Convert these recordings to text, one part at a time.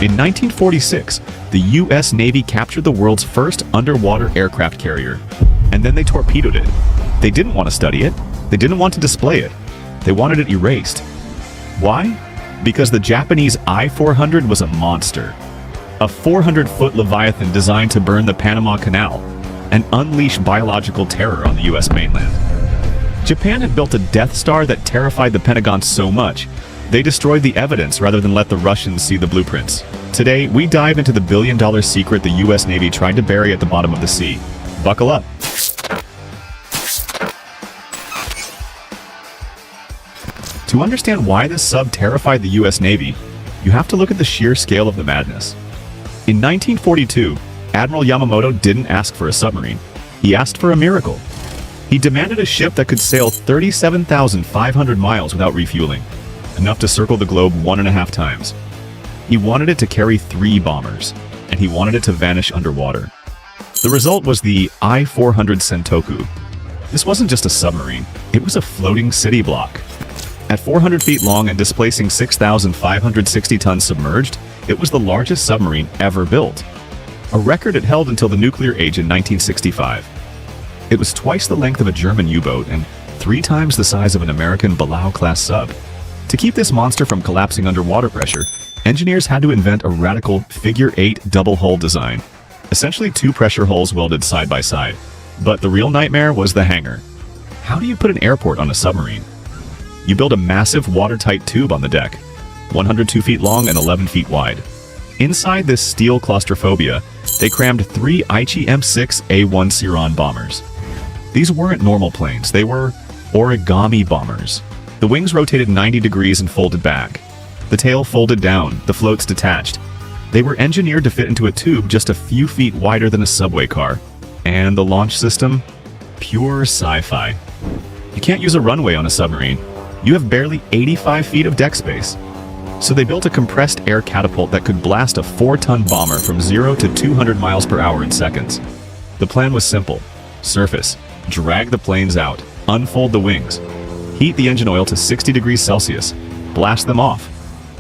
In 1946, the U.S. Navy captured the world's first underwater aircraft carrier, and then they torpedoed it. They didn't want to study it. They didn't want to display it. They wanted it erased. Why? Because the Japanese I-400 was a monster. A 400-foot leviathan designed to burn the Panama Canal and unleash biological terror on the U.S. mainland. Japan had built a Death Star that terrified the Pentagon so much, they destroyed the evidence rather than let the Russians see the blueprints. Today, we dive into the billion-dollar secret the U.S. Navy tried to bury at the bottom of the sea. Buckle up. To understand why this sub terrified the U.S. Navy, you have to look at the sheer scale of the madness. In 1942, Admiral Yamamoto didn't ask for a submarine. He asked for a miracle. He demanded a ship that could sail 37,500 miles without refueling, enough to circle the globe 1.5 times. He wanted it to carry 3 bombers, and he wanted it to vanish underwater. The result was the I-400 Sentoku. This wasn't just a submarine, it was a floating city block. At 400 feet long and displacing 6,560 tons submerged, it was the largest submarine ever built. A record it held until the nuclear age in 1965. It was twice the length of a German U-boat and 3 times the size of an American Balao-class sub. To keep this monster from collapsing under water pressure, engineers had to invent a radical figure-8 double-hull design. Essentially 2 pressure hulls welded side by side. But the real nightmare was the hangar. How do you put an airport on a submarine? You build a massive watertight tube on the deck, 102 feet long and 11 feet wide. Inside this steel claustrophobia, they crammed 3 Aichi M6A1 Siron bombers. These weren't normal planes, they were origami bombers. The wings rotated 90 degrees and folded back. The tail folded down, the floats detached. They were engineered to fit into a tube just a few feet wider than a subway car. And the launch system? Pure sci-fi. You can't use a runway on a submarine. You have barely 85 feet of deck space. So they built a compressed air catapult that could blast a 4-ton bomber from 0 to 200 miles per hour in seconds. The plan was simple. Surface, drag the planes out, unfold the wings, heat the engine oil to 60 degrees Celsius, blast them off.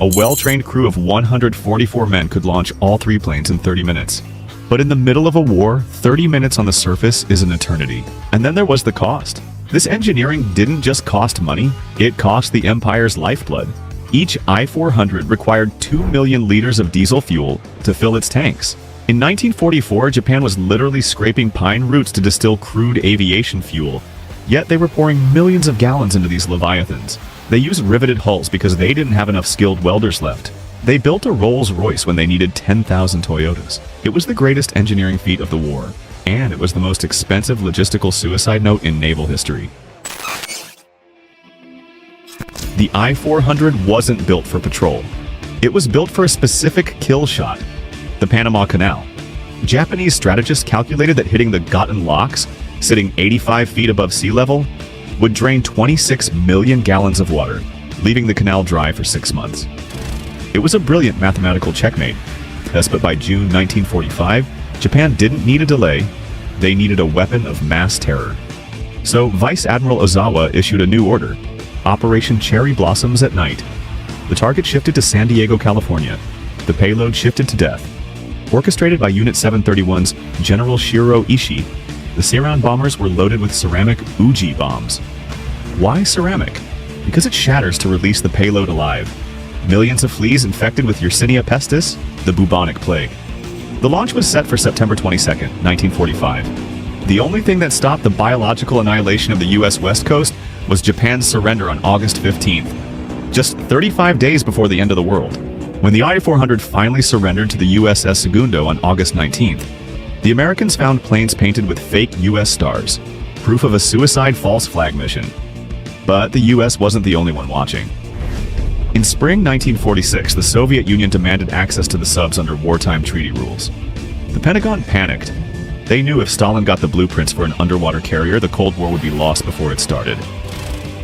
A well-trained crew of 144 men could launch all 3 planes in 30 minutes. But in the middle of a war, 30 minutes on the surface is an eternity. And then there was the cost. This engineering didn't just cost money, it cost the Empire's lifeblood. Each I-400 required 2 million liters of diesel fuel to fill its tanks. In 1944, Japan was literally scraping pine roots to distill crude aviation fuel. Yet they were pouring millions of gallons into these leviathans. They used riveted hulls because they didn't have enough skilled welders left. They built a Rolls-Royce when they needed 10,000 Toyotas. It was the greatest engineering feat of the war, and it was the most expensive logistical suicide note in naval history. The I-400 wasn't built for patrol. It was built for a specific kill shot, the Panama Canal. Japanese strategists calculated that hitting the Goten locks, sitting 85 feet above sea level, would drain 26 million gallons of water, leaving the canal dry for 6 months. It was a brilliant mathematical checkmate. Yes, but by June 1945, Japan didn't need a delay, they needed a weapon of mass terror. So Vice Admiral Ozawa issued a new order, Operation Cherry Blossoms at Night. The target shifted to San Diego, California. The payload shifted to death. Orchestrated by Unit 731's General Shiro Ishii, the Siron bombers were loaded with ceramic Uji bombs. Why ceramic? Because it shatters to release the payload alive. Millions of fleas infected with Yersinia pestis, the bubonic plague. The launch was set for September 22, 1945. The only thing that stopped the biological annihilation of the U.S. West Coast was Japan's surrender on August 15th, just 35 days before the end of the world. When the I-400 finally surrendered to the USS Segundo on August 19th, the Americans found planes painted with fake U.S. stars, proof of a suicide false flag mission. But the U.S. wasn't the only one watching. In spring 1946, the Soviet Union demanded access to the subs under wartime treaty rules. The Pentagon panicked. They knew if Stalin got the blueprints for an underwater carrier, the Cold War would be lost before it started.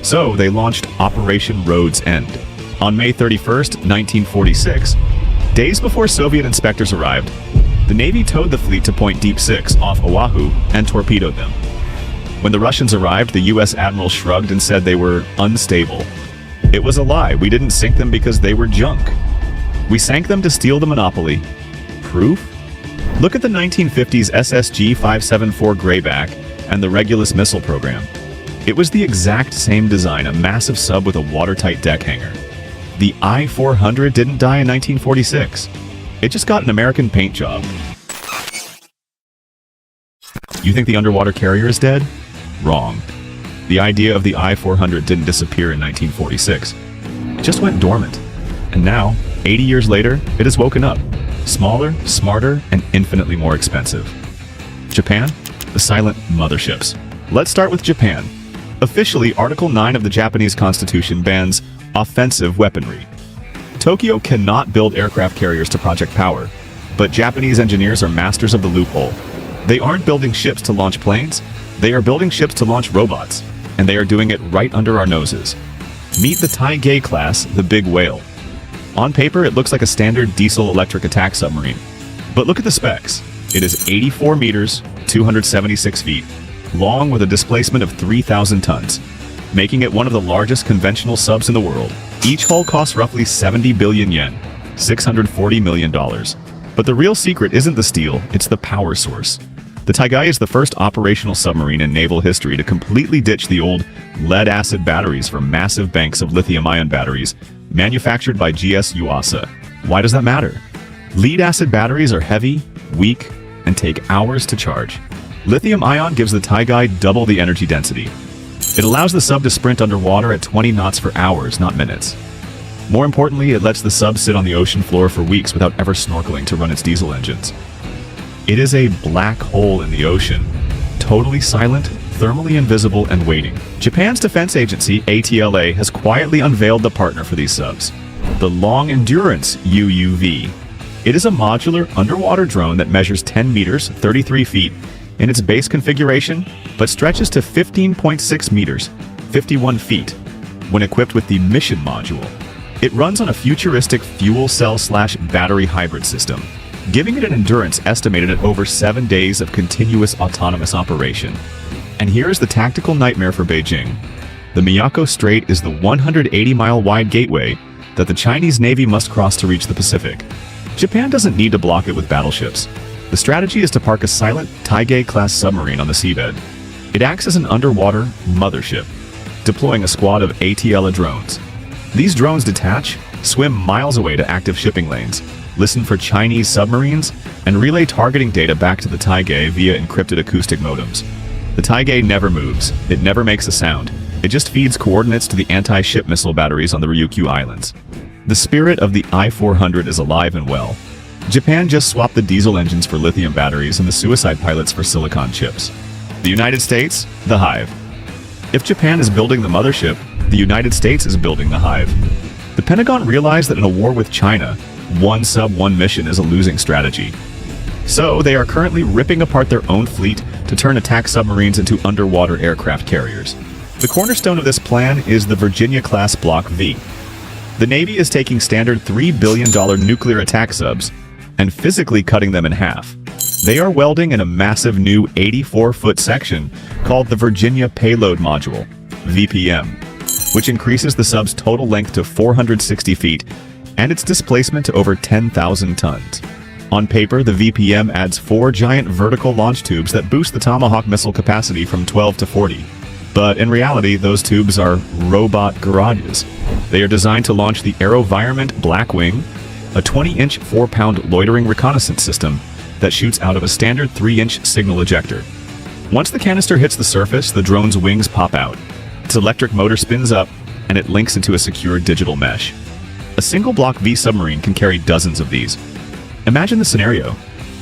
So they launched Operation Road's End. On May 31st, 1946, days before Soviet inspectors arrived, the Navy towed the fleet to Point Deep 6 off Oahu and torpedoed them. When the Russians arrived, the U.S. Admiral shrugged and said they were unstable. It was a lie. We didn't sink them because they were junk. We sank them to steal the monopoly. Proof? Look at the 1950s SSG-574 Greyback and the Regulus missile program. It was the exact same design, a massive sub with a watertight deck hanger. The I-400 didn't die in 1946. It just got an American paint job. You think the underwater carrier is dead? Wrong. The idea of the I-400 didn't disappear in 1946. It just went dormant. And now, 80 years later, it has woken up. Smaller, smarter, and infinitely more expensive. Japan? The silent motherships. Let's start with Japan. Officially, Article 9 of the Japanese Constitution bans offensive weaponry. Tokyo cannot build aircraft carriers to Project Power, but Japanese engineers are masters of the loophole. They aren't building ships to launch planes, they are building ships to launch robots, and they are doing it right under our noses. Meet the Taigei class, the big whale. On paper, it looks like a standard diesel-electric attack submarine. But look at the specs. It is 84 meters, 276 feet, long with a displacement of 3,000 tons, making it one of the largest conventional subs in the world. Each hull costs roughly 70 billion yen, $640 million. But the real secret isn't the steel, it's the power source. The Taigei is the first operational submarine in naval history to completely ditch the old lead-acid batteries for massive banks of lithium-ion batteries manufactured by GS Yuasa. Why does that matter? Lead-acid batteries are heavy, weak, and take hours to charge. Lithium-ion gives the Taigei double the energy density. It allows the sub to sprint underwater at 20 knots for hours, not minutes. More importantly, it lets the sub sit on the ocean floor for weeks without ever snorkeling to run its diesel engines. It is a black hole in the ocean, totally silent, thermally invisible, and waiting. Japan's defense agency, ATLA, has quietly unveiled the partner for these subs, the Long Endurance UUV. It is a modular underwater drone that measures 10 meters, 33 feet, in its base configuration, but stretches to 15.6 meters, 51 feet, when equipped with the mission module. It runs on a futuristic fuel cell/battery hybrid system, giving it an endurance estimated at over 7 days of continuous autonomous operation. And here is the tactical nightmare for Beijing. The Miyako Strait is the 180-mile wide gateway that the Chinese Navy must cross to reach the Pacific. Japan doesn't need to block it with battleships. The strategy is to park a silent Taigei-class submarine on the seabed. It acts as an underwater mothership, deploying a squad of ATLA drones. These drones detach, swim miles away to active shipping lanes, listen for Chinese submarines, and relay targeting data back to the Taigei via encrypted acoustic modems. The Taigei never moves, it never makes a sound, it just feeds coordinates to the anti-ship missile batteries on the Ryukyu Islands. The spirit of the I-400 is alive and well. Japan just swapped the diesel engines for lithium batteries and the suicide pilots for silicon chips. The United States, the hive. If Japan is building the mothership, the United States is building the hive. The Pentagon realized that in a war with China, one sub, one mission is a losing strategy. So they are currently ripping apart their own fleet to turn attack submarines into underwater aircraft carriers. The cornerstone of this plan is the Virginia-class Block V. The Navy is taking standard $3 billion nuclear attack subs and physically cutting them in half. They are welding in a massive new 84-foot section called the Virginia Payload Module, VPM, which increases the sub's total length to 460 feet and its displacement to over 10,000 tons. On paper, the VPM adds 4 giant vertical launch tubes that boost the Tomahawk missile capacity from 12 to 40. But in reality, those tubes are robot garages. They are designed to launch the AeroVironment Blackwing, a 20-inch 4-pound loitering reconnaissance system that shoots out of a standard 3-inch signal ejector. Once the canister hits the surface, the drone's wings pop out. Its electric motor spins up, and it links into a secure digital mesh. A single Block V submarine can carry dozens of these. Imagine the scenario.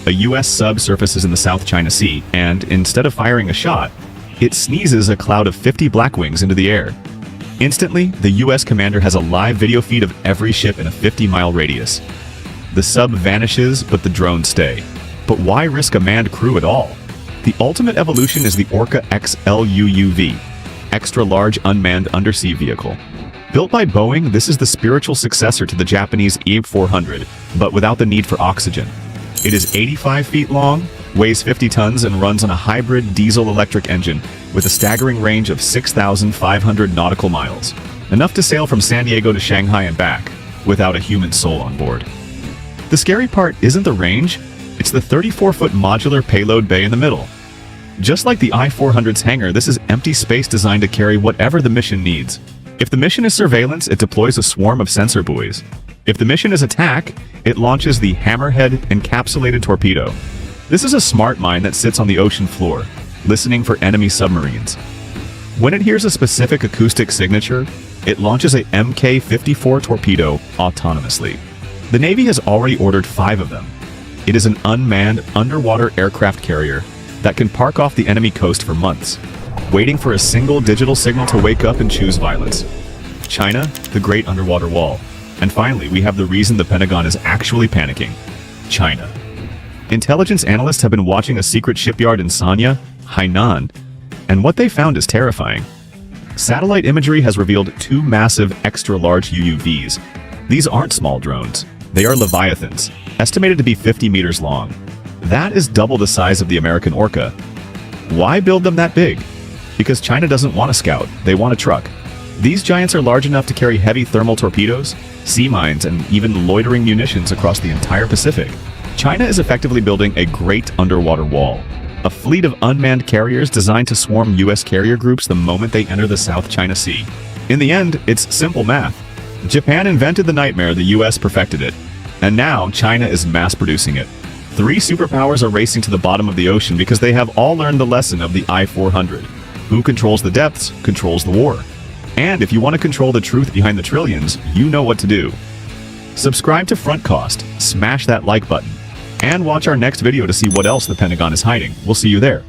A US sub surfaces in the South China Sea, and instead of firing a shot, it sneezes a cloud of 50 Blackwings into the air. Instantly, the US commander has a live video feed of every ship in a 50-mile radius. The sub vanishes, but the drones stay. But why risk a manned crew at all? The ultimate evolution is the Orca XLUUV, Extra Large Unmanned Undersea Vehicle. Built by Boeing, this is the spiritual successor to the Japanese EAP-400, but without the need for oxygen. It is 85 feet long, weighs 50 tons, and runs on a hybrid diesel-electric engine with a staggering range of 6,500 nautical miles, enough to sail from San Diego to Shanghai and back, without a human soul on board. The scary part isn't the range, it's the 34-foot modular payload bay in the middle. Just like the I-400's hangar, this is empty space designed to carry whatever the mission needs. If the mission is surveillance, it deploys a swarm of sensor buoys. If the mission is attack, it launches the Hammerhead encapsulated torpedo. This is a smart mine that sits on the ocean floor, listening for enemy submarines. When it hears a specific acoustic signature, it launches a Mk-54 torpedo autonomously. The Navy has already ordered 5 of them. It is an unmanned underwater aircraft carrier that can park off the enemy coast for months, waiting for a single digital signal to wake up and choose violence. China, the Great Underwater Wall. And finally, we have the reason the Pentagon is actually panicking. China. Intelligence analysts have been watching a secret shipyard in Sanya, Hainan, and what they found is terrifying. Satellite imagery has revealed 2 massive extra-large UUVs. These aren't small drones. They are leviathans, estimated to be 50 meters long. That is double the size of the American Orca. Why build them that big? Because China doesn't want a scout, they want a truck. These giants are large enough to carry heavy thermal torpedoes, sea mines, and even loitering munitions across the entire Pacific. China is effectively building a great underwater wall, a fleet of unmanned carriers designed to swarm U.S. carrier groups the moment they enter the South China Sea. In the end, it's simple math. Japan invented the nightmare, the U.S. perfected it. And now, China is mass-producing it. 3 superpowers are racing to the bottom of the ocean because they have all learned the lesson of the I-400. Who controls the depths, controls the war. And if you want to control the truth behind the trillions, you know what to do. Subscribe to Front Cost, smash that like button, and watch our next video to see what else the Pentagon is hiding. We'll see you there.